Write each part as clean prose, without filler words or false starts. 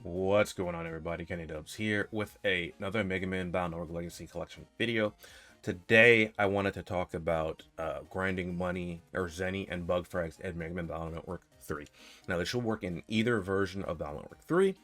What's going on, everybody? TheKennyDubz here with another Mega Man Battle Legacy Collection video. Today, I wanted to talk about grinding money, or Zenny and bug frags in Mega Man Battle Network 3. Now, this should work in either version of Battle Network 3,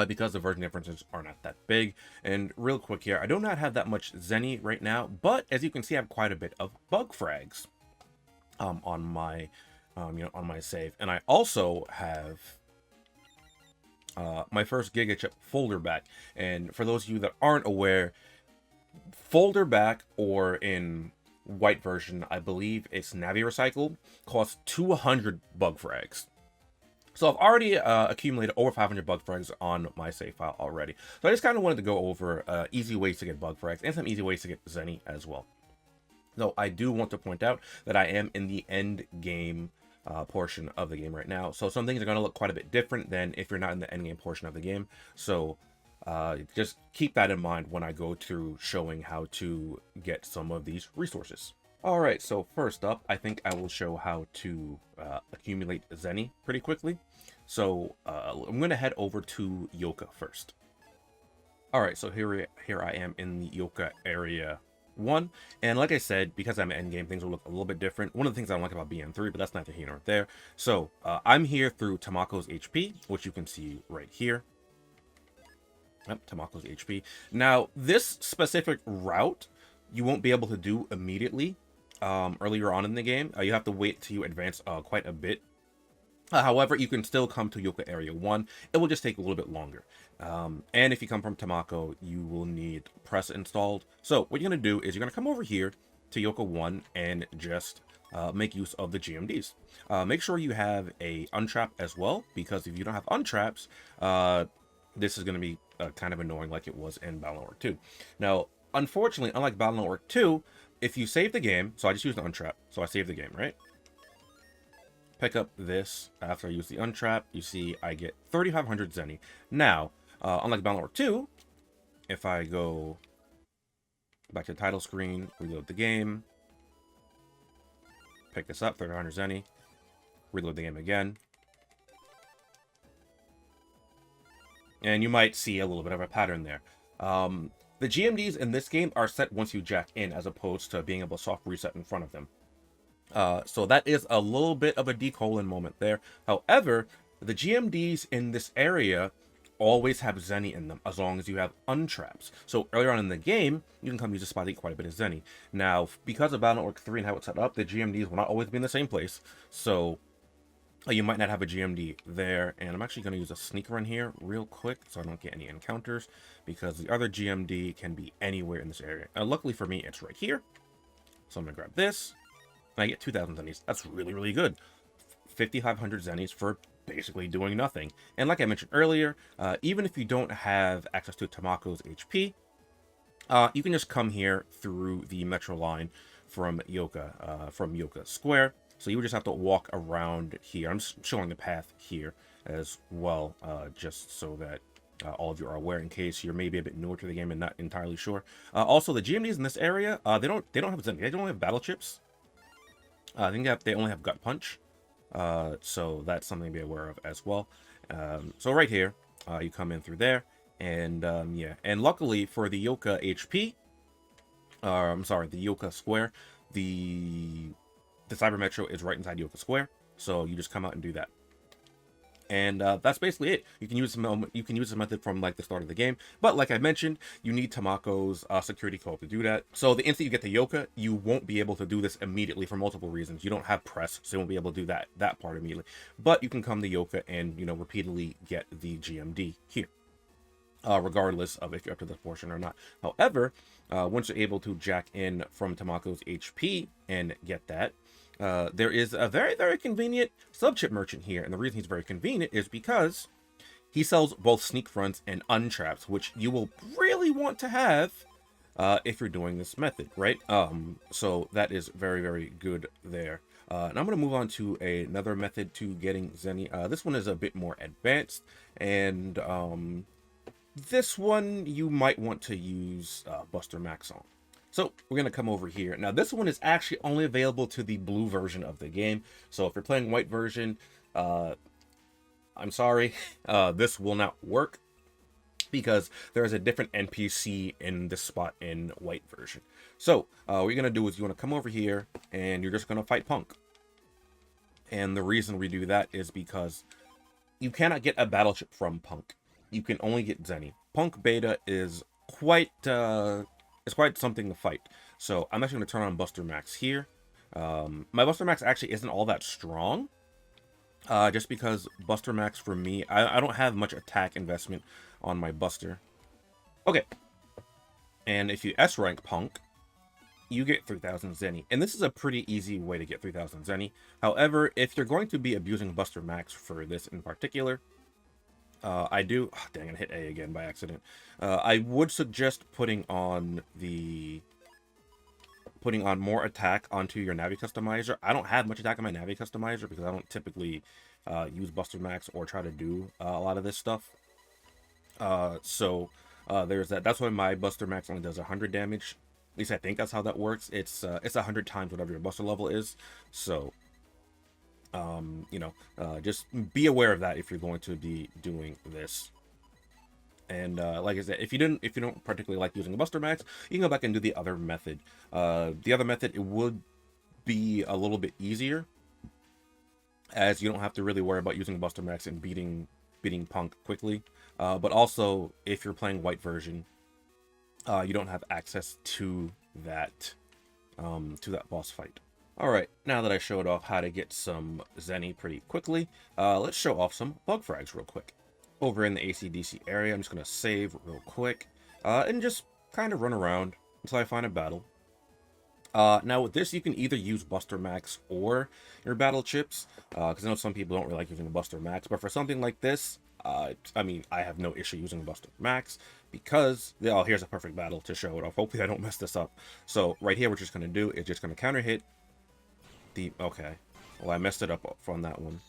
because the version differences are not that big. And real quick here, I do not have that much Zenny right now, but as you can see, I have quite a bit of bug frags on my on my save. And I also have my first Giga Chip folder back. And for those of you that aren't aware, folder back, or in white version, I believe it's Navi Recycle, costs 200 bug frags. So I've already accumulated over 500 bug frags on my save file already. So I just kind of wanted to go over easy ways to get bug frags and some easy ways to get Zenny as well. So I do want to point out that I am in the end game portion of the game right now. So some things are going to look quite a bit different than if you're not in the end game portion of the game. So just keep that in mind when I go through showing how to get some of these resources. All right, so first up, I think I will show how to accumulate Zenny pretty quickly. So I'm going to head over to Yoka first. All right, so here I am in the Yoka area 1, and like I said, because I'm endgame, things will look a little bit different. One of the things I don't like about BN3, but that's neither here nor there. So I'm here through Tamako's HP, which you can see right here. Yep, Tamako's HP. Now, this specific route you won't be able to do immediately earlier on in the game. You have to wait till you advance quite a bit. However, you can still come to Yoka Area 1. It will just take a little bit longer. And if you come from Tamako, you will need press installed. So what you're going to do is you're going to come over here to Yoka 1 and just make use of the GMDs. Make sure you have a untrap as well, because if you don't have untraps, this is going to be kind of annoying like it was in Battle Network 2. Now, unfortunately, unlike Battle Network 2, if you save the game, so I just used the untrap, so I saved the game, right? Pick up this after I use the untrap. You see I get 3,500 Zenny. Now, unlike Battle Network 2, if I go back to the title screen, reload the game, pick this up, 3,500 Zenny, reload the game again, and you might see a little bit of a pattern there. The GMDs in this game are set once you jack in, as opposed to being able to soft reset in front of them. So that is a little bit of a decolon moment there. However, the GMDs in this area always have Zenny in them, as long as you have untraps. So earlier on in the game, you can come use a spot to get quite a bit of Zenny. Now, because of Battle Network 3 and how it's set up, the GMDs will not always be in the same place. So you might not have a GMD there. And I'm actually going to use a sneak run here real quick so I don't get any encounters, because the other GMD can be anywhere in this area. Luckily for me, it's right here. So I'm going to grab this. I get 2,000 Zennies. That's really, really good. 5,500 Zennies for basically doing nothing. And like I mentioned earlier, even if you don't have access to Tamako's HP, you can just come here through the metro line from Yoka Square. So you would just have to walk around here. I'm just showing the path here as well, just so that all of you are aware, in case you're maybe a bit newer to the game and not entirely sure. Also, the GMDs in this area, they don't have Zenny. They don't have battle chips. I think they only have Gut Punch, so that's something to be aware of as well. So right here, you come in through there, and yeah, and luckily for the Yoka HP, I'm sorry, the Yoka Square, the Cyber Metro is right inside Yoka Square, so you just come out and do that. And that's basically it. You can use this method from like the start of the game, but like I mentioned, you need Tamako's security code to do that. So the instant you get to Yoka, you won't be able to do this immediately for multiple reasons. You don't have press, so you won't be able to do that part immediately. But you can come to Yoka and repeatedly get the GMD here, regardless of if you're up to this portion or not. However, once you're able to jack in from Tamako's HP and get that, there is a very, very convenient Subchip merchant here, and the reason he's very convenient is because he sells both sneak fronts and untraps, which you will really want to have if you're doing this method, right? So that is very, very good there. And I'm going to move on to another method to getting Zenny. This one is a bit more advanced, and this one you might want to use Buster Max on. So we're going to come over here. Now, this one is actually only available to the blue version of the game. So if you're playing white version, I'm sorry, this will not work because there is a different NPC in this spot in white version. So what you're gonna do is you want to come over here and you're just gonna fight Punk. And the reason we do that is because you cannot get a battle chip from Punk. You can only get Zenny. Punk Beta is quite something to fight. So I'm actually gonna turn on Buster Max here. My Buster Max actually isn't all that strong. Just because Buster Max for me, I don't have much attack investment on my Buster. Okay. And if you S rank Punk, you get 3000 Zenny. And this is a pretty easy way to get 3000 Zenny. However, if you're going to be abusing Buster Max for this in particular, I do... Oh, dang, I hit A again by accident. I would suggest putting on more attack onto your Navi Customizer. I don't have much attack on my Navi Customizer because I don't typically use Buster Max or try to do a lot of this stuff. So there's that. That's why my Buster Max only does 100 damage. At least I think that's how that works. It's 100 times whatever your Buster level is. So, you know, just be aware of that if you're going to be doing this. And like I said, if you don't particularly like using a Buster Max, you can go back and do the other method. The other method, it would be a little bit easier, as you don't have to really worry about using Buster Max and beating Punk quickly. But also, if you're playing white version, you don't have access to that boss fight. All right, now that I showed off how to get some Zenny pretty quickly, let's show off some bug frags real quick. Over in the AC/DC area, I'm just going to save real quick and just kind of run around until I find a battle. Now with this, you can either use Buster Max or your battle chips, because I know some people don't really like using the Buster Max, but for something like this, I mean, I have no issue using Buster Max because, oh, here's a perfect battle to show it off. Hopefully I don't mess this up. So right here, what we're just going to do is just going to counter hit the, okay, well, I messed it up from that one.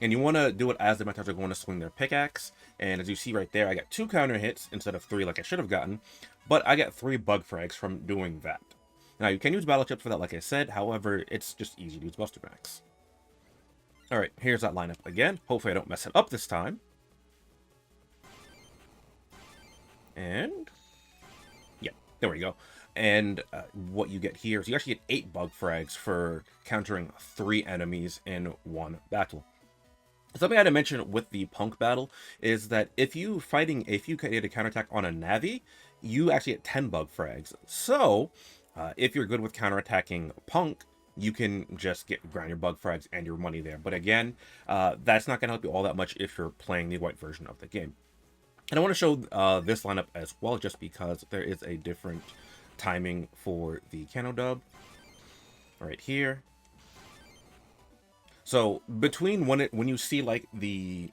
And you want to do it as the Metals are going to swing their pickaxe. And as you see right there, I got 2 counter hits instead of 3 like I should have gotten. But I got 3 bug frags from doing that. Now, you can use battle chips for that, like I said. However, it's just easy to use Buster Max. Alright, here's that lineup again. Hopefully I don't mess it up this time. And... yeah, there we go. And what you get here is you actually get 8 bug frags for countering 3 enemies in one battle. Something I had to mention with the Punk battle is that if you get a counterattack on a Navi, you actually get 10 bug frags. So, if you're good with counterattacking Punk, you can just grind your bug frags and your money there. But again, that's not going to help you all that much if you're playing the white version of the game. And I want to show this lineup as well, just because there is a different timing for the TheKennyDubz right here. So between when you see like the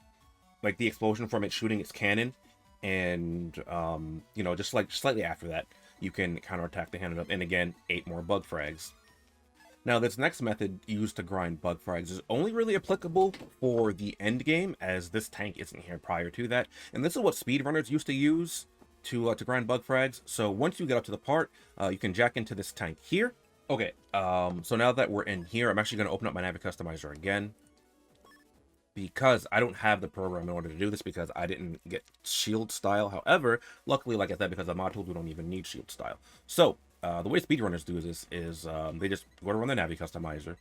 explosion from it shooting its cannon, and you know, just like slightly after that, you can counterattack the TheKennyDubz, and again, 8 more bug frags. Now this next method used to grind bug frags is only really applicable for the end game, as this tank isn't here prior to that, and this is what speedrunners used to use to grind bug frags. So once you get up to the part, you can jack into this tank here. Okay, so now that we're in here, I'm actually going to open up my Navi Customizer again, because I don't have the program in order to do this, because I didn't get shield style. However, luckily, like I said, because of mod tools, we don't even need shield style. So, the way speedrunners do this is they just go to run the Navi Customizer,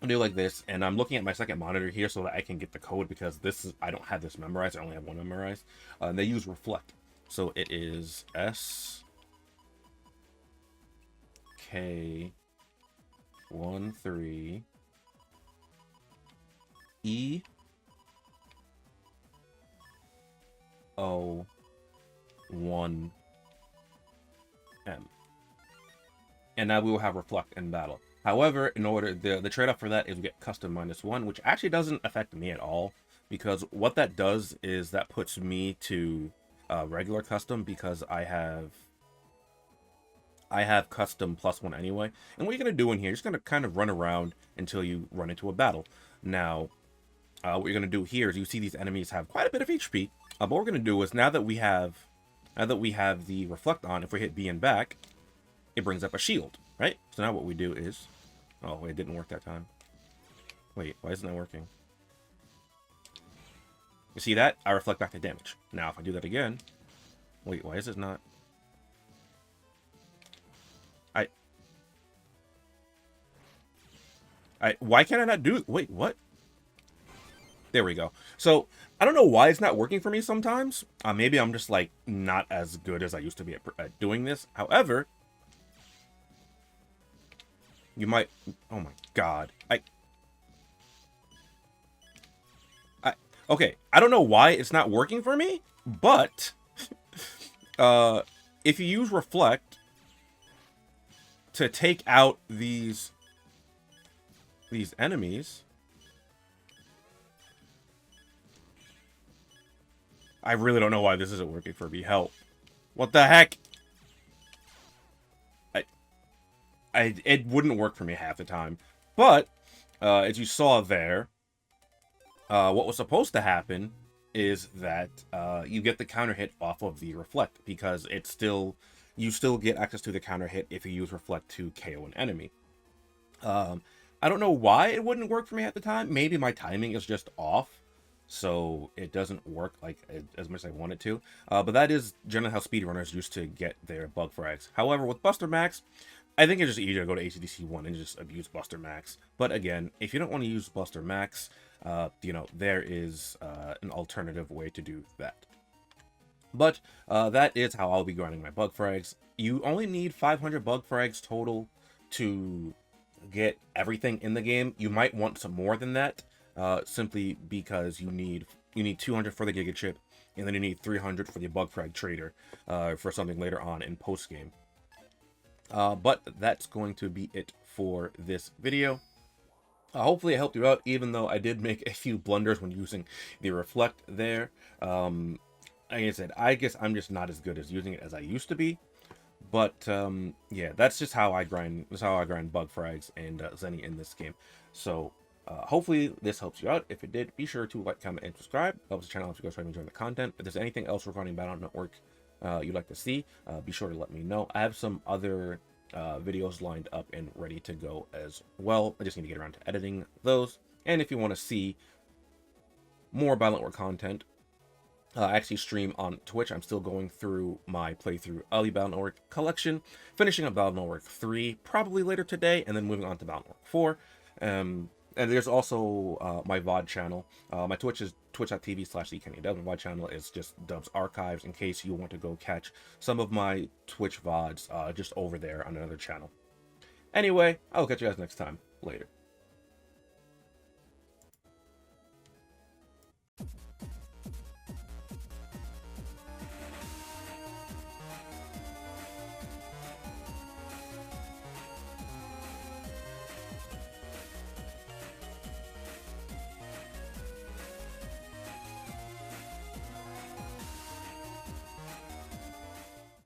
and do like this, and I'm looking at my second monitor here so that I can get the code, because I don't have this memorized, I only have one memorized. They use reflect. So it is SK13 E O 1 M. And now we will have reflect in battle. However, in order the trade-off for that is we get custom -1, which actually doesn't affect me at all, because what that does is that puts me to regular custom, because I have custom +1 anyway. And what you're going to do in here, you're just going to kind of run around until you run into a battle. Now, what you're going to do here is you see these enemies have quite a bit of HP. But what we're going to do is, now that we have the reflect on, if we hit B and back, it brings up a shield, right? So now what we do is, oh wait, it didn't work that time. Wait, why isn't that working? You see that? I reflect back the damage. Now, if I do that again... Wait, why is this not... Why can't I not do... Wait, what? There we go. So, I don't know why it's not working for me sometimes. Maybe I'm just, like, not as good as I used to be at doing this. However... You might... Oh my god. Okay, I don't know why it's not working for me, but... if you use Reflect to take out these enemies... I really don't know why this isn't working for me. Help. What the heck? It wouldn't work for me half the time. But, as you saw there, what was supposed to happen is that you get the counter hit off of the Reflect, because you still get access to the counter hit if you use Reflect to KO an enemy. I don't know why it wouldn't work for me at the time. Maybe my timing is just off, so it doesn't work like as much as I want it to. But that is generally how speedrunners used to get their bug frags. However, with Buster Max, I think it's just easier to go to ACDC 1 and just abuse Buster Max. But again, if you don't want to use Buster Max, you know, there is an alternative way to do that. But that is how I'll be grinding my bug frags. You only need 500 bug frags total to get everything in the game. You might want some more than that, simply because you need 200 for the Giga Chip, and then you need 300 for the bug frag trader for something later on in post game. But that's going to be it for this video. Hopefully it helped you out, even though I did make a few blunders when using the Reflect there. Like I said, I guess I'm just not as good as using it as I used to be. But yeah, that's just how I grind. That's how I grind bug frags and Zenny in this game. So hopefully this helps you out. If it did, be sure to like, comment, and subscribe. It helps the channel if you guys are enjoying the content. If there's anything else regarding Battle Network you'd like to see, be sure to let me know. I have some other videos lined up and ready to go as well. I just need to get around to editing those. And if you want to see more Battle Network content, I actually stream on Twitch. I'm still going through my playthrough of the Battle Network collection, finishing up Battle Network 3 probably later today, and then moving on to Battle Network 4. And there's also my VOD channel. My Twitch is twitch.tv/TheKennyDubz. My VOD channel is just Dubs Archives, in case you want to go catch some of my Twitch VODs just over there on another channel. Anyway, I'll catch you guys next time. Later.